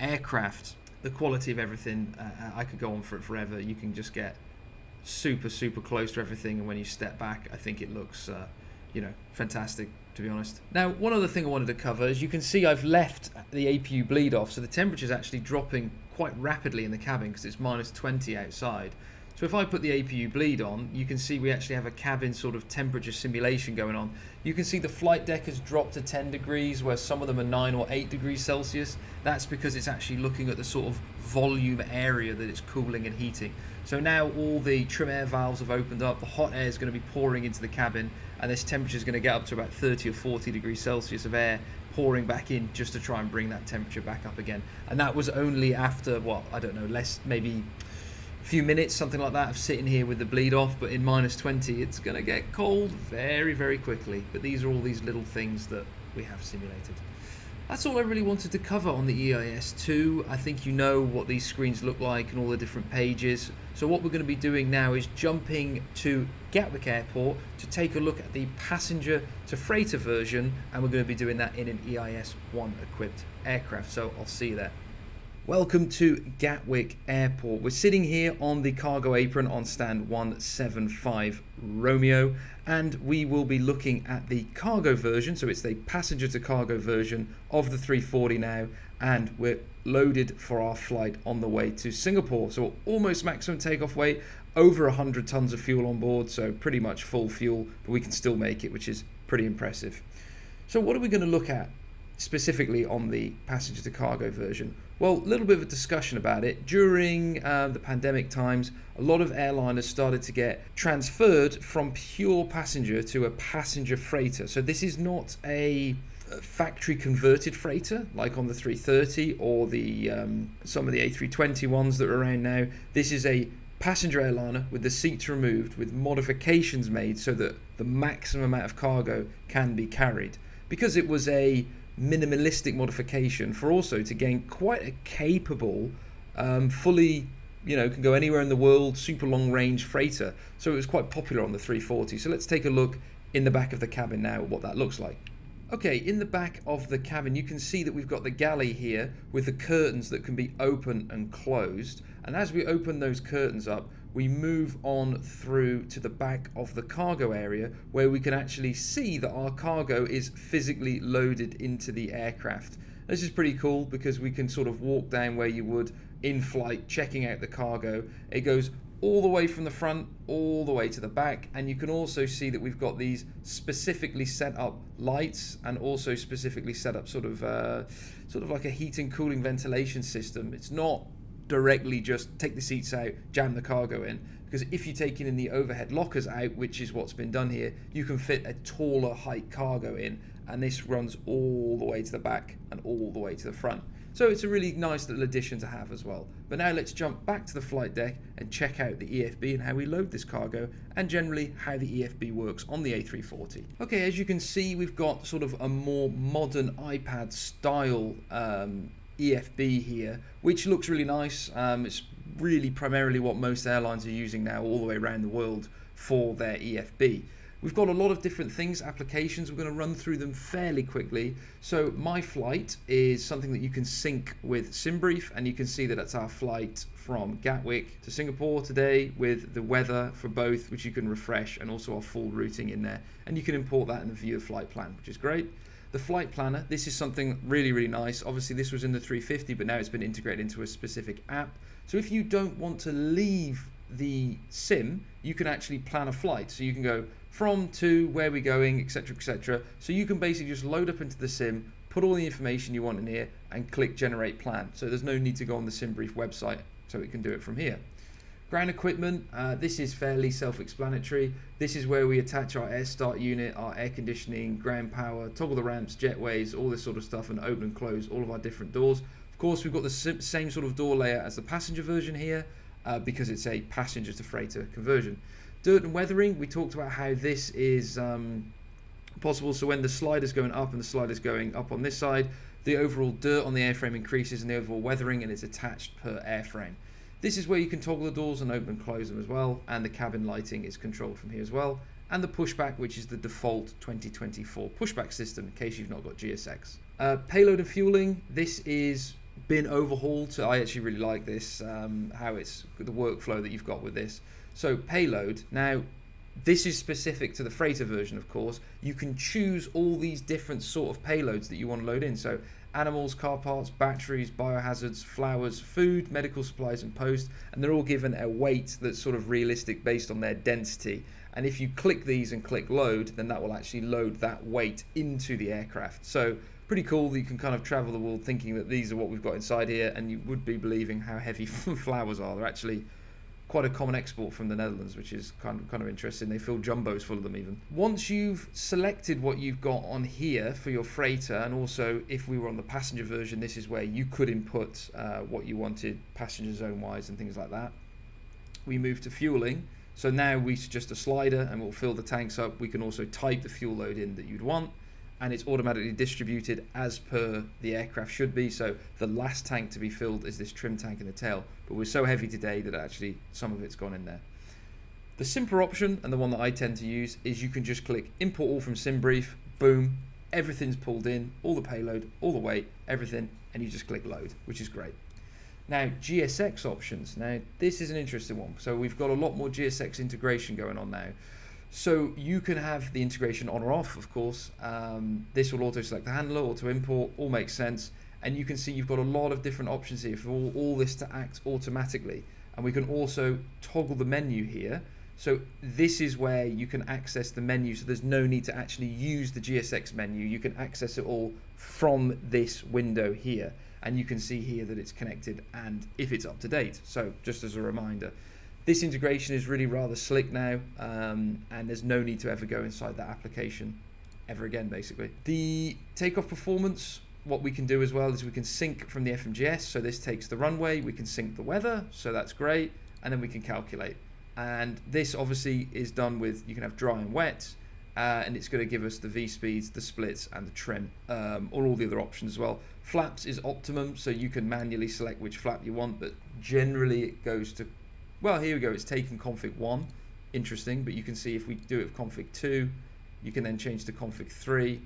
aircraft. The quality of everything, I could go on for it forever. You can just get super close to everything, and when you step back, I think it looks fantastic, to be honest. Now, one other thing I wanted to cover is you can see I've left the APU bleed off, so the temperature is actually dropping quite rapidly in the cabin because it's -20 outside. So if I put the APU bleed on, you can see we actually have a cabin sort of temperature simulation going on. You can see the flight deck has dropped to 10 degrees, where some of them are 9 or 8 degrees Celsius. That's because it's actually looking at the sort of volume area that it's cooling and heating. So now all the trim air valves have opened up, the hot air is going to be pouring into the cabin, and this temperature is going to get up to about 30 or 40 degrees Celsius of air pouring back in just to try and bring that temperature back up again. And that was only after, what, I don't know, maybe a few minutes, something like that, of sitting here with the bleed off. But in -20, it's going to get cold very, very quickly. But these are all these little things that we have simulated. That's all I really wanted to cover on the EIS2. I think you know what these screens look like and all the different pages. So what we're going to be doing now is jumping to Gatwick Airport to take a look at the passenger to freighter version, and we're going to be doing that in an EIS-1 equipped aircraft. So I'll see you there. Welcome to Gatwick Airport. We're sitting here on the cargo apron on stand 175 Romeo, and we will be looking at the cargo version. So it's the passenger to cargo version of the 340 now, and we're loaded for our flight on the way to Singapore. So almost maximum takeoff weight, over 100 tons of fuel on board, so pretty much full fuel, but we can still make it, which is pretty impressive. So what are we going to look at specifically on the passenger to cargo version? Well, a little bit of a discussion about it. During the pandemic times, a lot of airliners started to get transferred from pure passenger to a passenger freighter. So this is not a factory converted freighter like on the 330 or the some of the A320 ones that are around now. This is a passenger airliner with the seats removed, with modifications made so that the maximum amount of cargo can be carried. Because it was a minimalistic modification for also to gain quite a capable, fully, can go anywhere in the world, super long range freighter. So it was quite popular on the 340. So let's take a look in the back of the cabin now, what that looks like. Okay, in the back of the cabin, you can see that we've got the galley here with the curtains that can be open and closed. And as we open those curtains up, we move on through to the back of the cargo area, where we can actually see that our cargo is physically loaded into the aircraft. This is pretty cool because we can sort of walk down where you would in flight, checking out the cargo. It goes all the way from the front all the way to the back, and you can also see that we've got these specifically set up lights and also specifically set up sort of like a heating, cooling, ventilation system. It's not directly just take the seats out, jam the cargo in, because if you're taking in the overhead lockers out, which is what's been done here, you can fit a taller height cargo in, and this runs all the way to the back and all the way to the front. So it's a really nice little addition to have as well. But now let's jump back to the flight deck and check out the EFB and how we load this cargo, and generally how the EFB works on the A340. Okay, as you can see, we've got sort of a more modern iPad style EFB here, which looks really nice. It's really primarily what most airlines are using now all the way around the world for their EFB. We've got a lot of different things, applications. We're going to run through them fairly quickly. So my flight is something that you can sync with SimBrief, and you can see that that's our flight from Gatwick to Singapore today with the weather for both, which you can refresh, and also our full routing in there. And you can import that in the view of flight plan, which is great. The flight planner, this is something really, really nice. Obviously this was in the 350, but now it's been integrated into a specific app. So if you don't want to leave the sim, you can actually plan a flight. So you can go from, to, where we're going, etc., etc. So you can basically just load up into the sim, put all the information you want in here, and click generate plan. So there's no need to go on the SimBrief website, so it can do it from here. Ground equipment, this is fairly self-explanatory. This is where we attach our air start unit, our air conditioning, ground power, toggle the ramps, jetways, all this sort of stuff, and open and close all of our different doors. Of course, we've got the same sort of door layout as the passenger version here, because it's a passenger to freighter conversion. Dirt and weathering, we talked about how this is possible. So when the slider's going up and the slider's going up on this side, the overall dirt on the airframe increases and the overall weathering, and it's attached per airframe. This is where you can toggle the doors and open and close them as well, and the cabin lighting is controlled from here as well. And the pushback, which is the default 2024 pushback system, in case you've not got GSX. Payload and fueling, this is been overhauled, so I actually really like this, how it's the workflow that you've got with this. So payload, now this is specific to the freighter version, of course. You can choose all these different sort of payloads that you want to load in. So animals, car parts, batteries, biohazards, flowers, food, medical supplies and post, and they're all given a weight that's sort of realistic based on their density. And if you click these and click load, then that will actually load that weight into the aircraft. So pretty cool that you can kind of travel the world thinking that these are what we've got inside here, and you would be believing how heavy flowers are. They're actually quite a common export from the Netherlands, which is kind of interesting. They fill jumbos full of them even. Once you've selected what you've got on here for your freighter, and also if we were on the passenger version, this is where you could input what you wanted passenger zone wise and things like that. We move to fueling. So now we suggest a slider and we'll fill the tanks up. We can also type the fuel load in that you'd want, and it's automatically distributed as per the aircraft should be. So the last tank to be filled is this trim tank in the tail, but we're so heavy today that actually some of it's gone in there. The simpler option, and the one that I tend to use, is you can just click import all from SimBrief, boom, everything's pulled in, all the payload, all the weight, everything, and you just click load, which is great. Now, GSX options. Now, this is an interesting one. So we've got a lot more GSX integration going on now. So you can have the integration on or off, of course. This will auto select the handler, auto import, all makes sense. And you can see you've got a lot of different options here for all this to act automatically. And we can also toggle the menu here. So this is where you can access the menu. So there's no need to actually use the GSX menu. You can access it all from this window here. And you can see here that it's connected and if it's up to date. So just as a reminder, this integration is really rather slick now, and there's no need to ever go inside that application ever again, basically. The takeoff performance, what we can do as well is we can sync from the FMGS. So this takes the runway, we can sync the weather, so that's great, and then we can calculate. And this obviously is done with, you can have dry and wet, and it's going to give us the V speeds, the splits, and the trim, or all the other options as well. Flaps is optimum, so you can manually select which flap you want, but generally it goes to, well, here we go, it's taken config 1, interesting, but you can see if we do it with config 2, you can then change to config 3,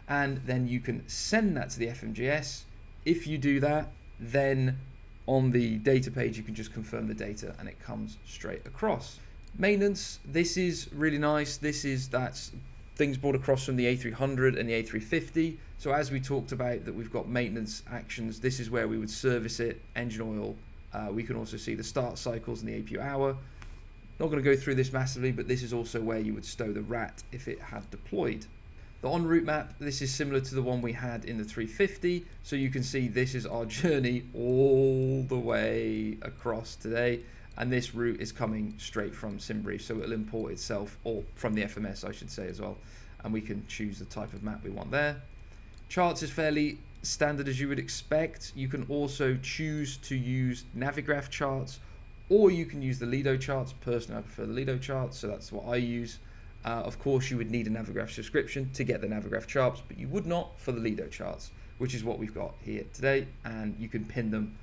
and then you can send that to the FMGS. If you do that, then on the data page you can just confirm the data and it comes straight across. Maintenance, this is really nice. That's things brought across from the A300 and the A350. So as we talked about that we've got maintenance actions, this is where we would service it, engine oil. We can also see the start cycles and the APU hour. Not going to go through this massively, but this is also where you would stow the RAT if it had deployed. The en route map, this is similar to the one we had in the 350. So you can see this is our journey all the way across today. And this route is coming straight from SimBrief, so it'll import itself, or from the FMS I should say as well, and we can choose the type of map we want there. Charts is fairly standard as you would expect. You can also choose to use Navigraph charts, or you can use the Lido charts. Personally, I prefer the Lido charts, so that's what I use. Of course, you would need a Navigraph subscription to get the Navigraph charts, but you would not for the Lido charts, which is what we've got here today, and you can pin them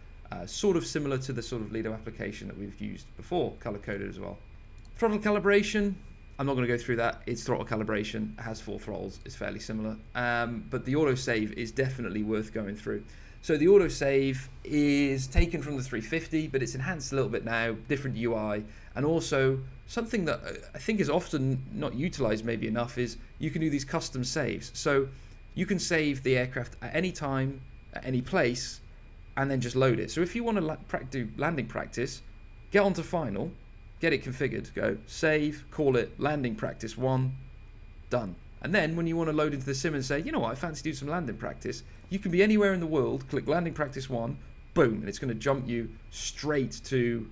sort of similar to the sort of Lido application that we've used before, color-coded as well. Throttle calibration, I'm not going to go through that. It's throttle calibration, it has 4 throttles, it's fairly similar. But the autosave is definitely worth going through. So the autosave is taken from the 350, but it's enhanced a little bit now, different UI, and also something that I think is often not utilized maybe enough is you can do these custom saves. So you can save the aircraft at any time, at any place, and then just load it. So if you want to do landing practice, get onto final, get it configured, go save, call it landing practice 1, done. And then when you want to load into the sim and say, you know what, I fancy doing some landing practice, you can be anywhere in the world, click landing practice 1, boom, and it's going to jump you straight to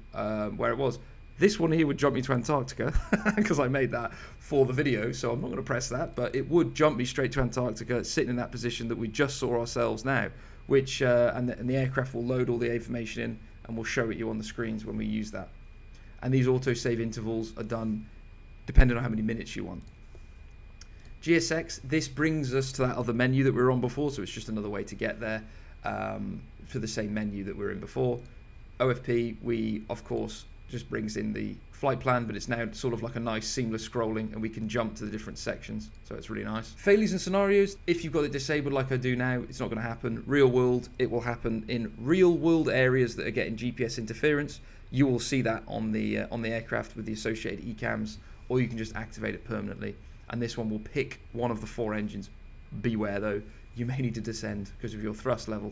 where it was. This one here would jump me to Antarctica because I made that for the video, so I'm not going to press that, but it would jump me straight to Antarctica, sitting in that position that we just saw ourselves now, which and the aircraft will load all the information in and we'll show it you on the screens when we use that. And these autosave intervals are done depending on how many minutes you want. GSX, this brings us to that other menu that we were on before, so it's just another way to get there for the same menu that we were in before. OFP, we of course just brings in the flight plan, but it's now sort of like a nice seamless scrolling and we can jump to the different sections, so it's really nice. Failures and scenarios, if you've got it disabled like I do now, it's not going to happen. Real world, it will happen in real world areas that are getting GPS interference. You will see that on the aircraft with the associated ECAMs, or you can just activate it permanently. And this one will pick one of the 4 engines. Beware though, you may need to descend because of your thrust level.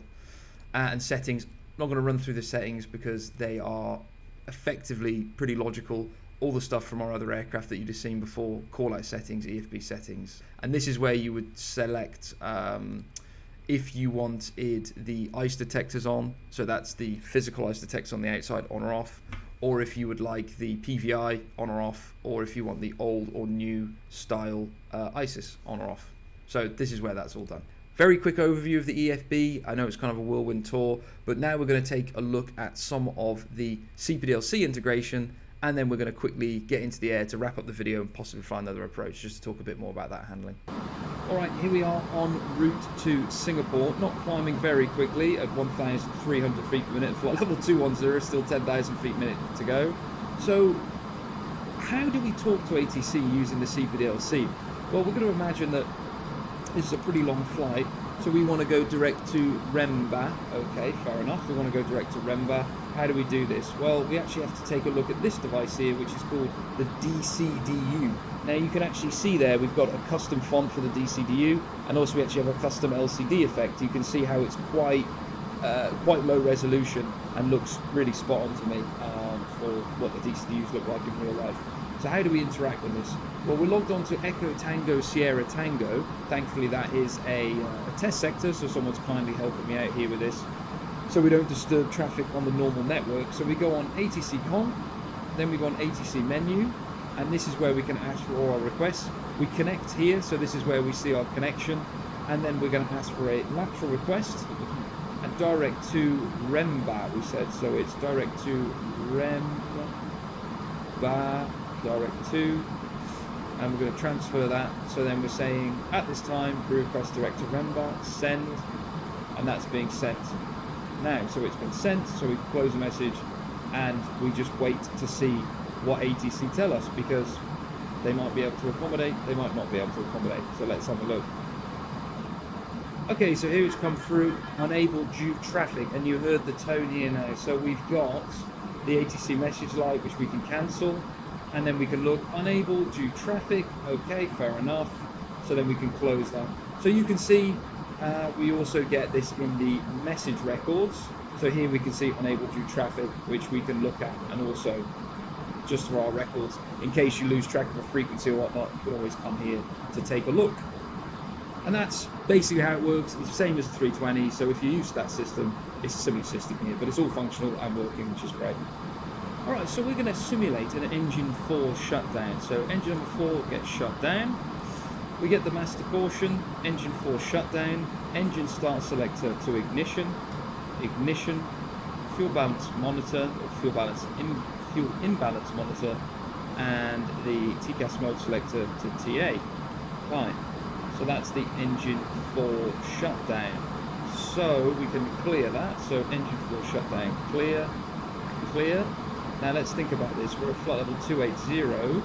And settings, not going to run through the settings because they are effectively pretty logical. All the stuff from our other aircraft that you'd have seen before, call out settings, EFB settings. And this is where you would select if you wanted the ice detectors on, so that's the physical ice detectors on the outside, on or off, or if you would like the PVI on or off, or if you want the old or new style ISIS on or off. So this is where that's all done. Very quick overview of the EFB. I know it's kind of a whirlwind tour, but now we're going to take a look at some of the CPDLC integration, and then we're going to quickly get into the air to wrap up the video and possibly find another approach just to talk a bit more about that handling. All right, here we are en route to Singapore, not climbing very quickly at 1,300 feet per minute. Flight level 210, still 10,000 feet per minute to go. So how do we talk to ATC using the CPDLC? Well, we're going to imagine that this is a pretty long flight, so we want to go direct to Remba. Okay, fair enough. We want to go direct to Remba. How do we do this? Well, we actually have to take a look at this device here, which is called the DCDU. Now you can actually see there we've got a custom font for the DCDU, and also we actually have a custom LCD effect. You can see how it's quite low resolution and looks really spot on to me for what the DCDUs look like in real life. So how do we interact with this? Well, we're logged on to Echo Tango Sierra Tango. Thankfully that is a test sector, so someone's kindly helping me out here with this, so we don't disturb traffic on the normal network. So we go on ATC com, then we go on ATC menu, and this is where we can ask for all our requests. We connect here, so this is where we see our connection, and then we're going to ask for a lateral request and direct to Remba, we said. So it's direct to Remba, direct to, and we're going to transfer that. So then we're saying at this time request direct to Remba, send, and that's being sent now. So it's been sent, so we close the message and we just wait to see what ATC tell us, because they might be able to accommodate, they might not be able to accommodate. So let's have a look. Okay, so here it's come through, unable due traffic, and you heard the tone here now. So we've got the ATC message light, which we can cancel, and then we can look unable due traffic. Okay, fair enough. So then we can close that. So you can see we also get this in the message records. So here we can see unable due traffic, which we can look at, and also just for our records, in case you lose track of a frequency or whatnot, you can always come here to take a look. And that's basically how it works. It's the same as the 320, so if you're used to that system, it's a similar system here, but it's all functional and working, which is great. Alright, so we're going to simulate an engine 4 shutdown. So engine number 4 gets shut down. We get the master caution, engine 4 shutdown, engine start selector to ignition, ignition, fuel balance monitor, or fuel imbalance monitor, and the TCAS mode selector to TA. Fine. So that's the engine 4 shutdown. So we can clear that. So engine 4 shutdown, clear, clear. Now let's think about this. We're at flight level 280.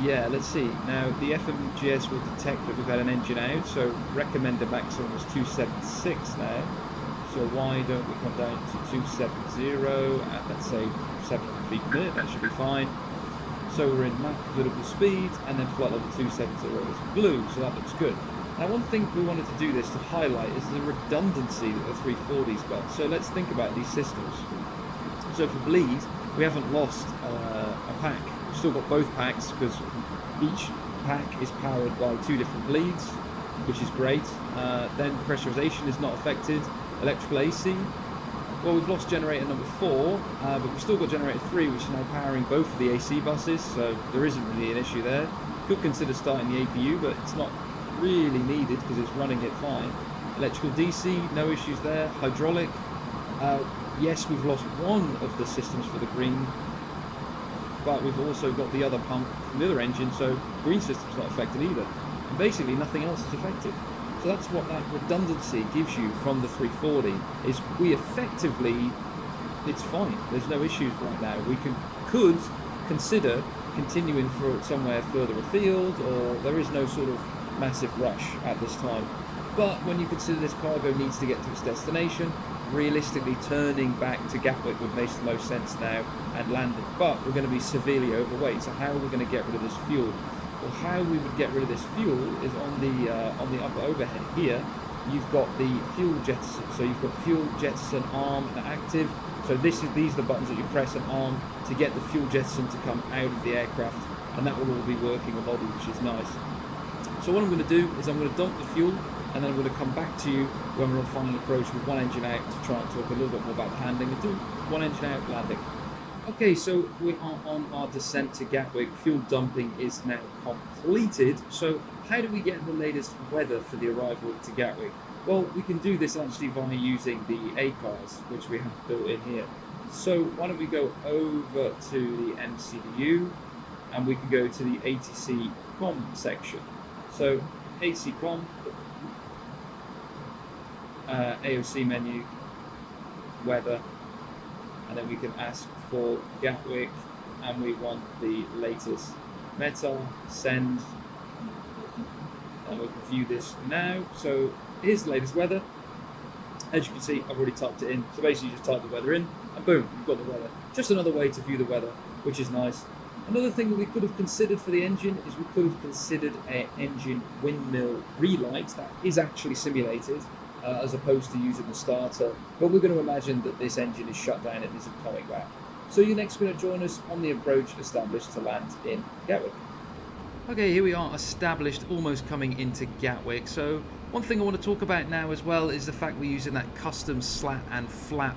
Yeah, let's see. Now the FMGS will detect that we've had an engine out, so recommended maximum was 276 now. So why don't we come down to 270 at, let's say, 700 feet per minute? That should be fine. So we're in map vertical speed, and then flight level 270 is blue, so that looks good. Now one thing we wanted to do this to highlight is the redundancy that the 340's got. So let's think about these systems. So for bleed, we haven't lost a pack. We've still got both packs, because each pack is powered by 2 different bleeds, which is great. Then pressurization is not affected. Electrical AC, well, we've lost generator number 4, but we've still got generator 3, which is now powering both of the AC buses, so there isn't really an issue there. Could consider starting the APU, but it's not really needed because it's running it fine. Electrical DC, no issues there. Hydraulic, yes, we've lost one of the systems for the green, but we've also got the other pump from the other engine, so green system's not affected either. And basically nothing else is affected. So that's what that redundancy gives you from the 340, is we effectively, it's fine. There's no issues right now. We could consider continuing for somewhere further afield, or there is no sort of massive rush at this time. But when you consider this cargo needs to get to its destination, realistically turning back to Gatwick would make the most sense now and landing. But we're going to be severely overweight, so how are we going to get rid of this fuel? Well, how we would get rid of this fuel is on the upper overhead here. you've got the fuel jettison. So you've got fuel jettison arm active. So these are the buttons that you press and arm to get the fuel jettison to come out of the aircraft, and that will all be working a model, which is nice. So what I'm going to do is I'm going to dump the fuel, and then I'm going to come back to you when we're on final approach with one engine out to try and talk a little bit more about the handling and do one engine out landing. Okay, so we are on our descent to Gatwick. Fuel dumping is now completed. So how do we get the latest weather for the arrival to Gatwick? Well, we can do this actually via using the ACARS, which we have built in here. So why don't we go over to the MCDU, and we can go to the ATC COM section. So ATC COM, AOC menu, weather, and then we can ask for Gatwick, and we want the latest METAR, send, and we can view this now. So here's the latest weather. As you can see, I've already typed it in. So basically you just type the weather in, and boom, you've got the weather. Just another way to view the weather, which is nice. Another thing that we could have considered for the engine is we could have considered an engine windmill relight that is actually simulated, as opposed to using the starter. But we're going to imagine that this engine is shut down and isn't coming back. So you're next going to join us on the approach established to land in Gatwick. Okay, here we are established, almost coming into Gatwick. So one thing I want to talk about now as well is the fact we're using that custom slat and flap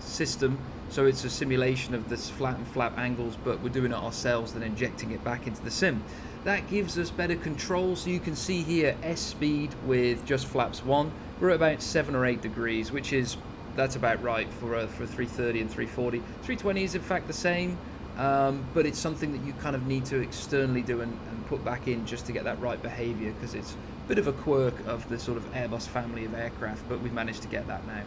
system. So it's a simulation of this flat and flap angles, but we're doing it ourselves and injecting it back into the sim. That gives us better control. So you can see here S speed with just flaps 1. We're at about 7 or 8 degrees, that's about right for 330 and 340. 320 is in fact the same, but it's something that you kind of need to externally do and put back in just to get that right behavior, because it's a bit of a quirk of the sort of Airbus family of aircraft, but we've managed to get that now.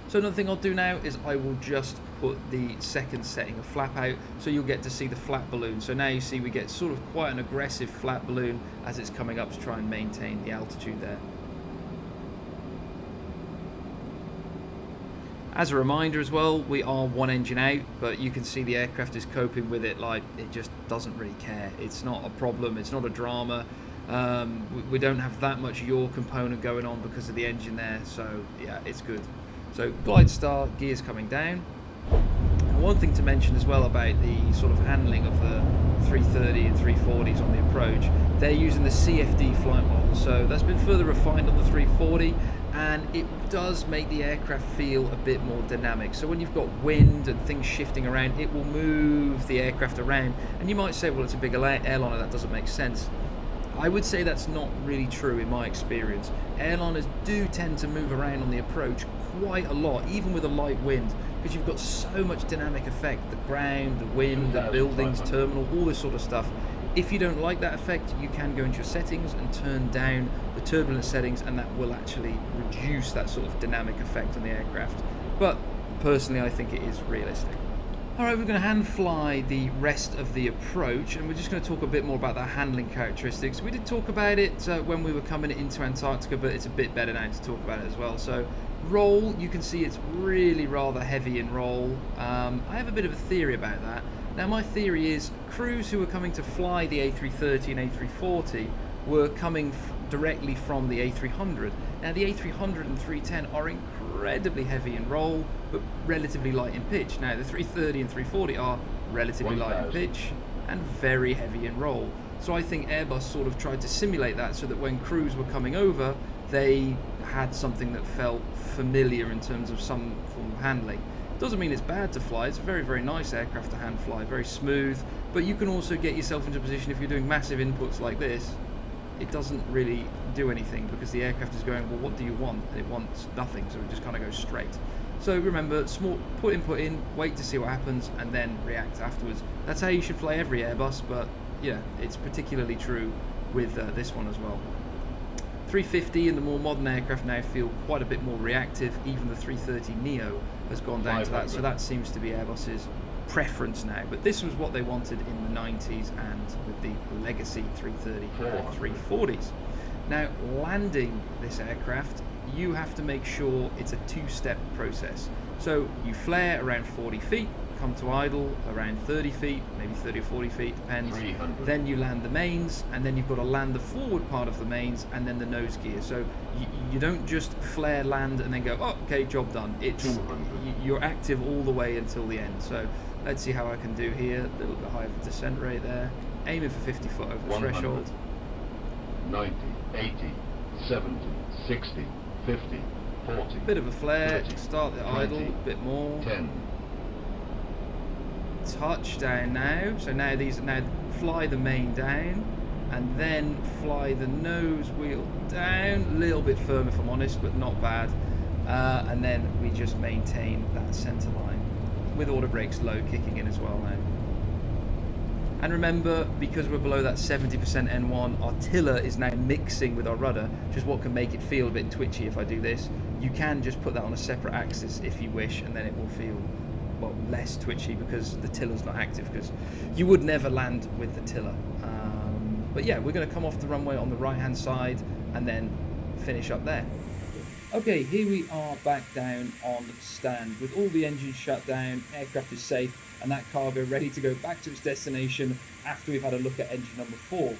So another thing I'll do now is I will just put the second setting of flap out, so you'll get to see the flat balloon. So now you see we get sort of quite an aggressive flat balloon as it's coming up to try and maintain the altitude there. As a reminder as well, we are one engine out, but you can see the aircraft is coping with it like it just doesn't really care. It's not a problem, it's not a drama. We don't have that much yaw component going on because of the engine there, so yeah, it's good. So glide star, gears coming down. And one thing to mention as well about the sort of handling of the 330 and 340s on the approach, they're using the CFD flight model, so that's been further refined on the 340, and it does make the aircraft feel a bit more dynamic. So when you've got wind and things shifting around, it will move the aircraft around, and you might say, well, it's a bigger airliner, that doesn't make sense. I would say that's not really true in my experience. Airliners do tend to move around on the approach quite a lot, even with a light wind, because you've got so much dynamic effect, the ground, the wind, the buildings, terminal, all this sort of stuff. If you don't like that effect, you can go into your settings and turn down the turbulence settings, and that will actually reduce that sort of dynamic effect on the aircraft. But personally, I think it is realistic. Alright, we're going to hand fly the rest of the approach, and we're just going to talk a bit more about that handling characteristics. We did talk about it when we were coming into Antarctica, but it's a bit better now to talk about it as well. So roll, you can see it's really rather heavy in roll. I have a bit of a theory about that. Now my theory is crews who were coming to fly the A330 and A340 were coming directly from the A300. Now the A300 and 310 are incredibly heavy in roll, but relatively light in pitch. Now the 330 and 340 are relatively light in pitch and very heavy in roll. So I think Airbus sort of tried to simulate that so that when crews were coming over, they had something that felt familiar in terms of some form of handling. Doesn't mean it's bad to fly, it's a very, very nice aircraft to hand fly, very smooth, but you can also get yourself into a position if you're doing massive inputs like this, it doesn't really do anything because the aircraft is going, well, what do you want? And it wants nothing, so it just kind of goes straight. So remember, small put in, wait to see what happens, and then react afterwards. That's how you should fly every Airbus, but yeah, it's particularly true with this one as well. 350 and the more modern aircraft now feel quite a bit more reactive. Even the 330neo has gone down to that, so that seems to be Airbus's preference now. But this was what they wanted in the 90s and with the legacy 330 or 340s. Now, landing this aircraft you have to make sure it's a two-step process. So you flare around 40 feet, come to idle around 30 feet, maybe 30 or 40 feet, depends. 300. Then you land the mains, and then you've got to land the forward part of the mains, and then the nose gear. So you don't just flare, land, and then go, oh, okay, job done. It's 200. you're active all the way until the end. So let's see how I can do here. A little bit higher descent rate there. Aiming for 50 foot over the 100. threshold. 90, 80, 70, 60, 50, 40. Bit of a flare. 30, Start the 20, idle. Bit more. 10. Touchdown now. So now fly the main down, and then fly the nose wheel down. A little bit firm if I'm honest, but not bad. And then we just maintain that center line with auto brakes low kicking in as well now. And remember, because we're below that 70% N1, our tiller is now mixing with our rudder, which is what can make it feel a bit twitchy if I do this. You can just put that on a separate axis if you wish, and then it will feel, well, less twitchy because the tiller's not active, because you would never land with the tiller. But yeah, we're going to come off the runway on the right hand side and then finish up there. Okay, here we are back down on stand with all the engines shut down, aircraft is safe, and that cargo ready to go back to its destination after we've had a look at engine number 4.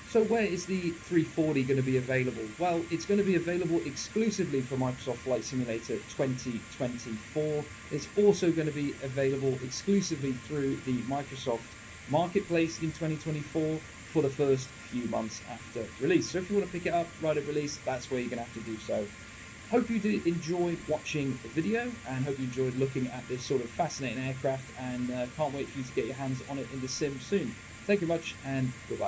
So where is the 340 going to be available? Well, it's going to be available exclusively for Microsoft Flight Simulator 2024. It's also going to be available exclusively through the Microsoft Marketplace in 2024 for the first few months after release. So if you want to pick it up right at release, that's where you're going to have to do so. Hope you did enjoy watching the video, and hope you enjoyed looking at this sort of fascinating aircraft, and can't wait for you to get your hands on it in the sim soon. Thank you very much, and goodbye.